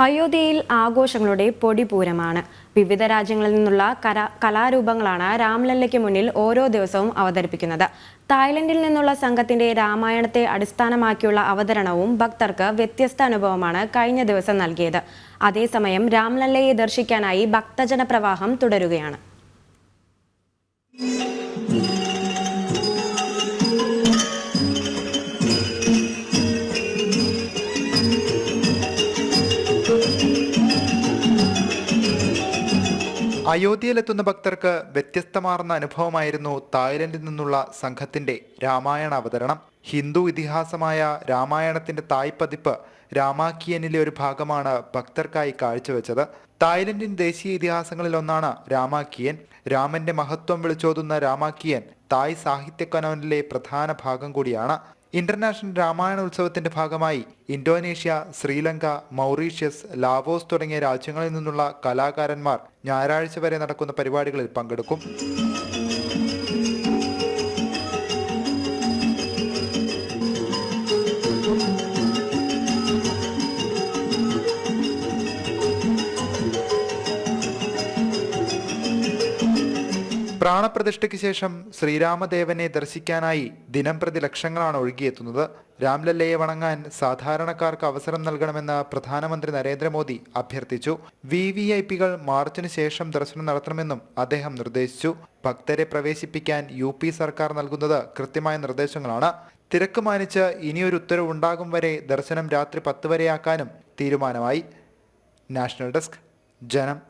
അയോധ്യയിൽ ആഘോഷങ്ങളുടെ പൊടിപൂരമാണ്. വിവിധ രാജ്യങ്ങളിൽ നിന്നുള്ള കലാരൂപങ്ങളാണ് രാംലല്ലയ്ക്ക് മുന്നിൽ ഓരോ ദിവസവും അവതരിപ്പിക്കുന്നത്. തായ്ലൻഡിൽ നിന്നുള്ള സംഘത്തിന്റെ രാമായണത്തെ അടിസ്ഥാനമാക്കിയുള്ള അവതരണവും ഭക്തർക്ക് വ്യത്യസ്ത അനുഭവമാണ് കഴിഞ്ഞ ദിവസം നൽകിയത്. അതേസമയം രാംലല്ലയെ ദർശിക്കാനായി ഭക്തജന പ്രവാഹം തുടരുകയാണ്. അയോധ്യയിലെത്തുന്ന ഭക്തർക്ക് വ്യത്യസ്തമാർന്ന അനുഭവമായിരുന്നു തായ്ലൻഡിൽ നിന്നുള്ള സംഘത്തിന്റെ രാമായണ അവതരണം. ഹിന്ദു ഇതിഹാസമായ രാമായണത്തിന്റെ തായ് പതിപ്പ് രാമാക്കിയനിലെ ഒരു ഭാഗമാണ് ഭക്തർക്കായി കാഴ്ചവെച്ചത്. തായ്ലൻഡിൻ ദേശീയ ഇതിഹാസങ്ങളിൽ ഒന്നാണ് രാമാക്കിയൻ. രാമന്റെ മഹത്വം വിളിച്ചോതുന്ന രാമാക്കിയൻ തായ് സാഹിത്യ കനോനിലെ പ്രധാന ഭാഗം കൂടിയാണ്. ഇന്റർനാഷണൽ രാമായണ ഉത്സവത്തിന്റെ ഭാഗമായി ഇന്തോനേഷ്യ, ശ്രീലങ്ക, മൗറീഷ്യസ്, ലാവോസ് തുടങ്ങിയ രാജ്യങ്ങളിൽ നിന്നുള്ള കലാകാരന്മാർ ഞായറാഴ്ച വരെ നടക്കുന്ന പരിപാടികളിൽ പങ്കെടുക്കും. പ്രാണപ്രതിഷ്ഠയ്ക്ക് ശേഷം ശ്രീരാമദേവനെ ദർശിക്കാനായി ദിനംപ്രതി ലക്ഷങ്ങളാണ് ഒഴുകിയെത്തുന്നത്. രാംലല്ലയെ വണങ്ങാൻ സാധാരണക്കാർക്ക് അവസരം നൽകണമെന്ന് പ്രധാനമന്ത്രി നരേന്ദ്രമോദി അഭ്യർത്ഥിച്ചു. VVIPകൾ മാർച്ചിന് ശേഷം ദർശനം നടത്തണമെന്നും അദ്ദേഹം നിർദ്ദേശിച്ചു. ഭക്തരെ പ്രവേശിപ്പിക്കാൻ UP സർക്കാർ നൽകുന്നത് കൃത്യമായ നിർദ്ദേശങ്ങളാണ്. തിരക്ക് മാനിച്ച് ഇനിയൊരു ഉത്തരവുണ്ടാകും വരെ ദർശനം രാത്രി 10 വരെയാക്കാനും തീരുമാനമായി. നാഷണൽ ഡെസ്ക്, ജനം.